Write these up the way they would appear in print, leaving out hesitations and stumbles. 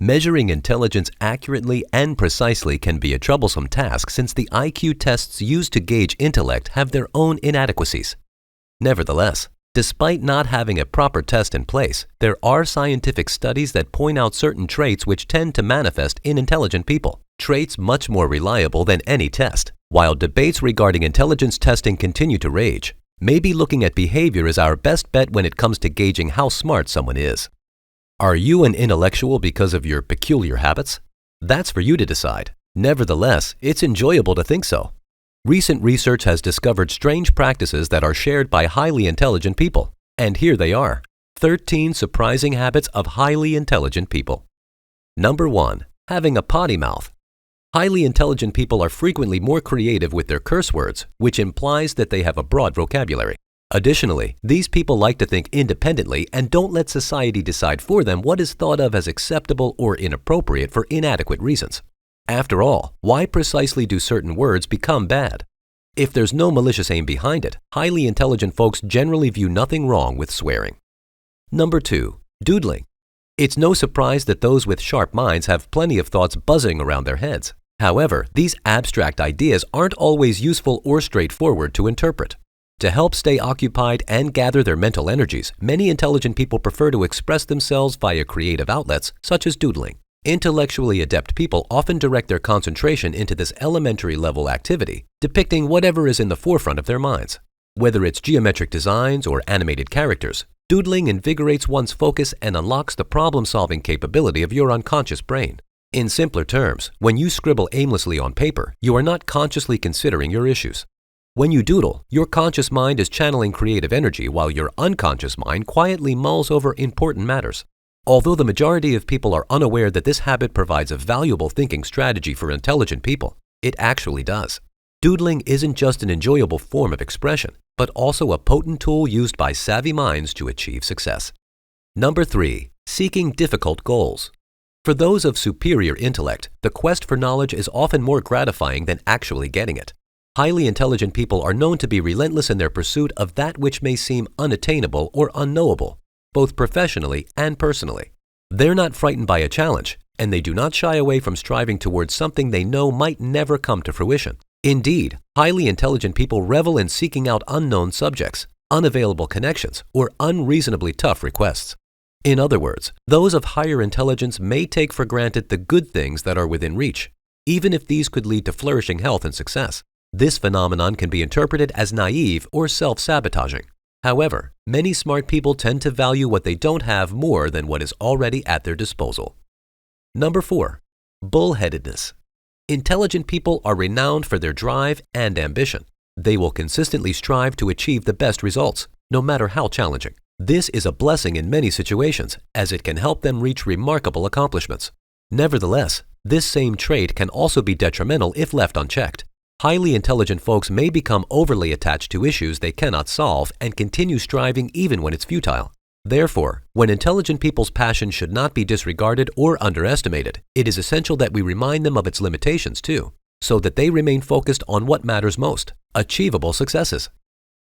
Measuring intelligence accurately and precisely can be a troublesome task since the IQ tests used to gauge intellect have their own inadequacies. Nevertheless, despite not having a proper test in place, there are scientific studies that point out certain traits which tend to manifest in intelligent people, traits much more reliable than any test. While debates regarding intelligence testing continue to rage, maybe looking at behavior is our best bet when it comes to gauging how smart someone is. Are you an intellectual because of your peculiar habits? That's for you to decide. Nevertheless, it's enjoyable to think so. Recent research has discovered strange practices that are shared by highly intelligent people. And here they are: 13 surprising habits of highly intelligent people. Number 1. Having a potty mouth. Highly intelligent people are frequently more creative with their curse words, which implies that they have a broad vocabulary. Additionally, these people like to think independently and don't let society decide for them what is thought of as acceptable or inappropriate for inadequate reasons. After all, why precisely do certain words become bad? If there's no malicious aim behind it, highly intelligent folks generally view nothing wrong with swearing. Number 2. Doodling. It's no surprise that those with sharp minds have plenty of thoughts buzzing around their heads. However, these abstract ideas aren't always useful or straightforward to interpret. To help stay occupied and gather their mental energies, many intelligent people prefer to express themselves via creative outlets such as doodling. Intellectually adept people often direct their concentration into this elementary level activity, depicting whatever is in the forefront of their minds. Whether it's geometric designs or animated characters, doodling invigorates one's focus and unlocks the problem-solving capability of your unconscious brain. In simpler terms, when you scribble aimlessly on paper, you are not consciously considering your issues. When you doodle, your conscious mind is channeling creative energy while your unconscious mind quietly mulls over important matters. Although the majority of people are unaware that this habit provides a valuable thinking strategy for intelligent people, it actually does. Doodling isn't just an enjoyable form of expression, but also a potent tool used by savvy minds to achieve success. Number 3. Seeking difficult goals. For those of superior intellect, the quest for knowledge is often more gratifying than actually getting it. Highly intelligent people are known to be relentless in their pursuit of that which may seem unattainable or unknowable, both professionally and personally. They're not frightened by a challenge, and they do not shy away from striving towards something they know might never come to fruition. Indeed, highly intelligent people revel in seeking out unknown subjects, unavailable connections, or unreasonably tough requests. In other words, those of higher intelligence may take for granted the good things that are within reach, even if these could lead to flourishing health and success. This phenomenon can be interpreted as naive or self-sabotaging. However, many smart people tend to value what they don't have more than what is already at their disposal. Number 4. Bullheadedness. Intelligent people are renowned for their drive and ambition. They will consistently strive to achieve the best results, no matter how challenging. This is a blessing in many situations, as it can help them reach remarkable accomplishments. Nevertheless, this same trait can also be detrimental if left unchecked. Highly intelligent folks may become overly attached to issues they cannot solve and continue striving even when it's futile. Therefore, when intelligent people's passion should not be disregarded or underestimated, it is essential that we remind them of its limitations too, so that they remain focused on what matters most: achievable successes.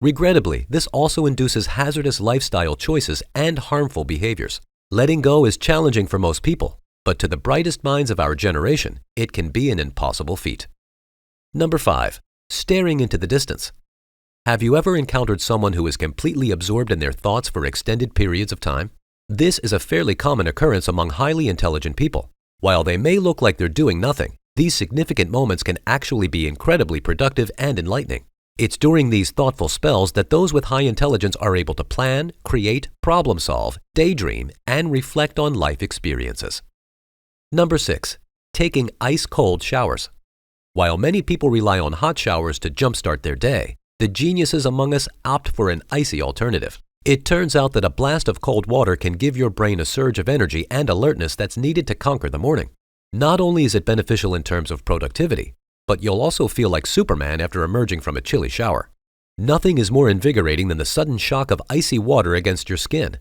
Regrettably, this also induces hazardous lifestyle choices and harmful behaviors. Letting go is challenging for most people, but to the brightest minds of our generation, it can be an impossible feat. Number 5. Staring into the distance. Have you ever encountered someone who is completely absorbed in their thoughts for extended periods of time? This is a fairly common occurrence among highly intelligent people. While they may look like they're doing nothing, these significant moments can actually be incredibly productive and enlightening. It's during these thoughtful spells that those with high intelligence are able to plan, create, problem solve, daydream, and reflect on life experiences. Number 6. Taking ice-cold showers. While many people rely on hot showers to jumpstart their day, the geniuses among us opt for an icy alternative. It turns out that a blast of cold water can give your brain a surge of energy and alertness that's needed to conquer the morning. Not only is it beneficial in terms of productivity, but you'll also feel like Superman after emerging from a chilly shower. Nothing is more invigorating than the sudden shock of icy water against your skin.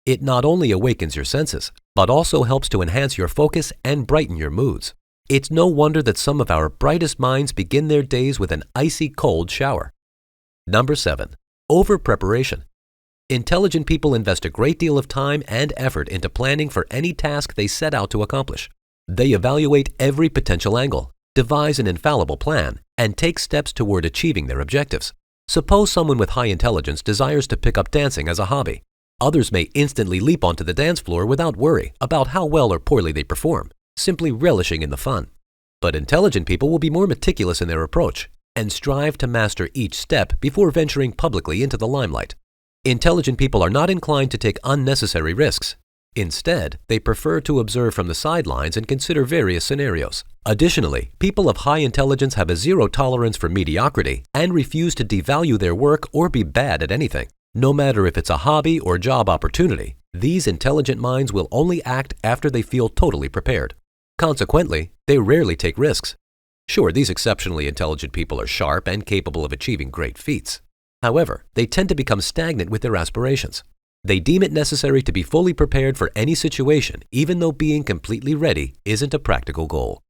It not only awakens your senses, but also helps to enhance your focus and brighten your moods. It's no wonder that some of our brightest minds begin their days with an icy cold shower. Number 7. Over-preparation. Intelligent people invest a great deal of time and effort into planning for any task they set out to accomplish. They evaluate every potential angle, devise an infallible plan, and take steps toward achieving their objectives. Suppose someone with high intelligence desires to pick up dancing as a hobby. Others may instantly leap onto the dance floor without worry about how well or poorly they perform, simply relishing in the fun. But intelligent people will be more meticulous in their approach and strive to master each step before venturing publicly into the limelight. Intelligent people are not inclined to take unnecessary risks. Instead, they prefer to observe from the sidelines and consider various scenarios. Additionally, people of high intelligence have a zero tolerance for mediocrity and refuse to devalue their work or be bad at anything. No matter if it's a hobby or job opportunity, these intelligent minds will only act after they feel totally prepared. Consequently, they rarely take risks. Sure, these exceptionally intelligent people are sharp and capable of achieving great feats. However, they tend to become stagnant with their aspirations. They deem it necessary to be fully prepared for any situation, even though being completely ready isn't a practical goal.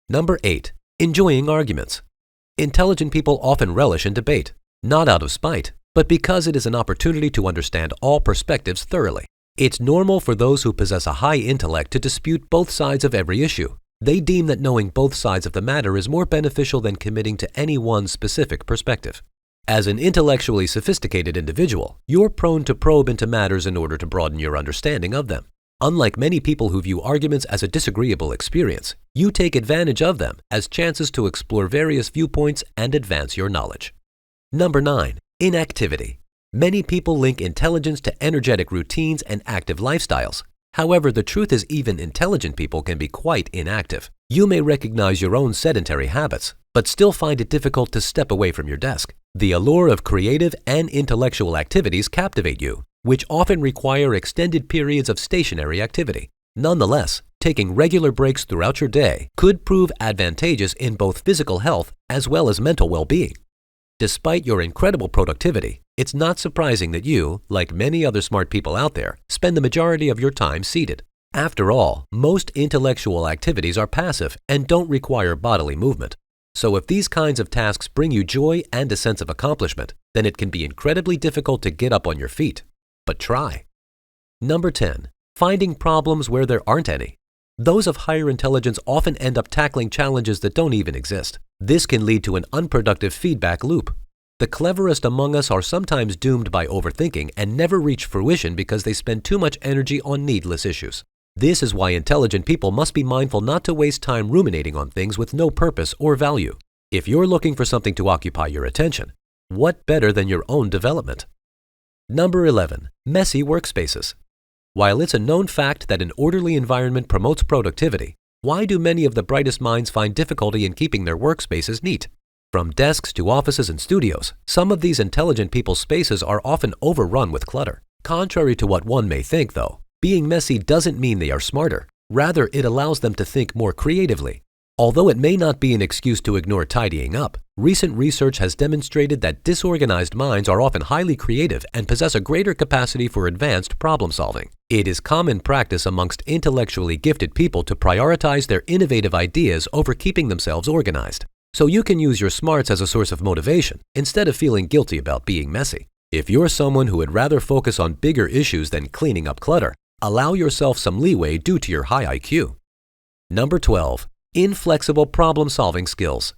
Number 8. Enjoying arguments. Intelligent people often relish in debate, not out of spite, but because it is an opportunity to understand all perspectives thoroughly. It's normal for those who possess a high intellect to dispute both sides of every issue. They deem that knowing both sides of the matter is more beneficial than committing to any one specific perspective. As an intellectually sophisticated individual, you're prone to probe into matters in order to broaden your understanding of them. Unlike many people who view arguments as a disagreeable experience, you take advantage of them as chances to explore various viewpoints and advance your knowledge. Number 9. Inactivity. Many people link intelligence to energetic routines and active lifestyles. However, the truth is even intelligent people can be quite inactive. You may recognize your own sedentary habits, but still find it difficult to step away from your desk. The allure of creative and intellectual activities captivate you, which often require extended periods of stationary activity. Nonetheless, taking regular breaks throughout your day could prove advantageous in both physical health as well as mental well-being. Despite your incredible productivity, it's not surprising that you, like many other smart people out there, spend the majority of your time seated. After all, most intellectual activities are passive and don't require bodily movement. So if these kinds of tasks bring you joy and a sense of accomplishment, then it can be incredibly difficult to get up on your feet. But try. Number 10. Finding problems where there aren't any. Those of higher intelligence often end up tackling challenges that don't even exist. This can lead to an unproductive feedback loop. The cleverest among us are sometimes doomed by overthinking and never reach fruition because they spend too much energy on needless issues. This is why intelligent people must be mindful not to waste time ruminating on things with no purpose or value. If you're looking for something to occupy your attention, what better than your own development? Number 11. Messy workspaces. While it's a known fact that an orderly environment promotes productivity, why do many of the brightest minds find difficulty in keeping their workspaces neat? From desks to offices and studios, some of these intelligent people's spaces are often overrun with clutter. Contrary to what one may think, though, being messy doesn't mean they are smarter. Rather, it allows them to think more creatively. Although it may not be an excuse to ignore tidying up, recent research has demonstrated that disorganized minds are often highly creative and possess a greater capacity for advanced problem solving. It is common practice amongst intellectually gifted people to prioritize their innovative ideas over keeping themselves organized. So you can use your smarts as a source of motivation instead of feeling guilty about being messy. If you're someone who would rather focus on bigger issues than cleaning up clutter, allow yourself some leeway due to your high IQ. Number 12. Inflexible problem-solving skills.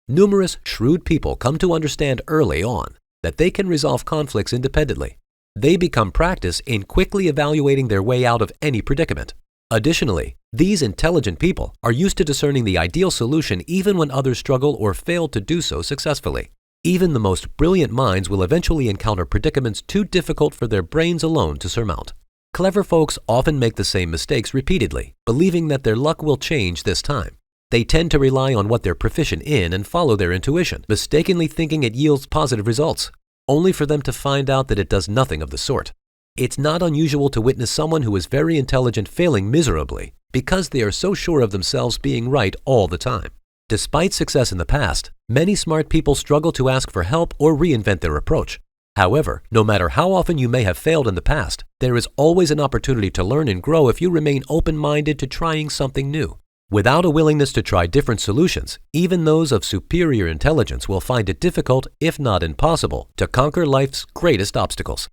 Numerous shrewd people come to understand early on that they can resolve conflicts independently. They become practiced in quickly evaluating their way out of any predicament. Additionally, these intelligent people are used to discerning the ideal solution even when others struggle or fail to do so successfully. Even the most brilliant minds will eventually encounter predicaments too difficult for their brains alone to surmount. Clever folks often make the same mistakes repeatedly, believing that their luck will change this time. They tend to rely on what they're proficient in and follow their intuition, mistakenly thinking it yields positive results, only for them to find out that it does nothing of the sort. It's not unusual to witness someone who is very intelligent failing miserably because they are so sure of themselves being right all the time. Despite success in the past, many smart people struggle to ask for help or reinvent their approach. However, no matter how often you may have failed in the past, there is always an opportunity to learn and grow if you remain open-minded to trying something new. Without a willingness to try different solutions, even those of superior intelligence will find it difficult, if not impossible, to conquer life's greatest obstacles.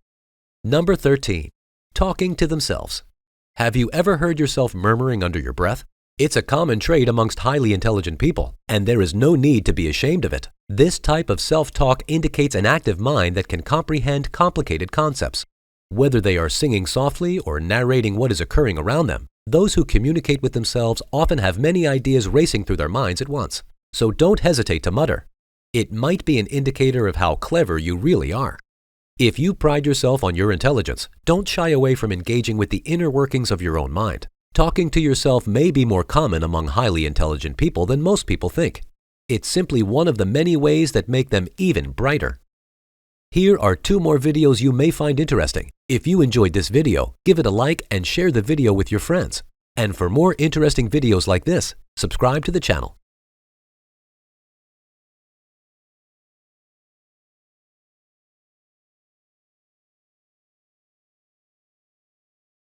Number 13. Talking to themselves. Have you ever heard yourself murmuring under your breath? It's a common trait amongst highly intelligent people, and there is no need to be ashamed of it. This type of self-talk indicates an active mind that can comprehend complicated concepts. Whether they are singing softly or narrating what is occurring around them, those who communicate with themselves often have many ideas racing through their minds at once. So don't hesitate to mutter. It might be an indicator of how clever you really are. If you pride yourself on your intelligence, don't shy away from engaging with the inner workings of your own mind. Talking to yourself may be more common among highly intelligent people than most people think. It's simply one of the many ways that make them even brighter. Here are 2 more videos you may find interesting. If you enjoyed this video, give it a like and share the video with your friends. And for more interesting videos like this, subscribe to the channel.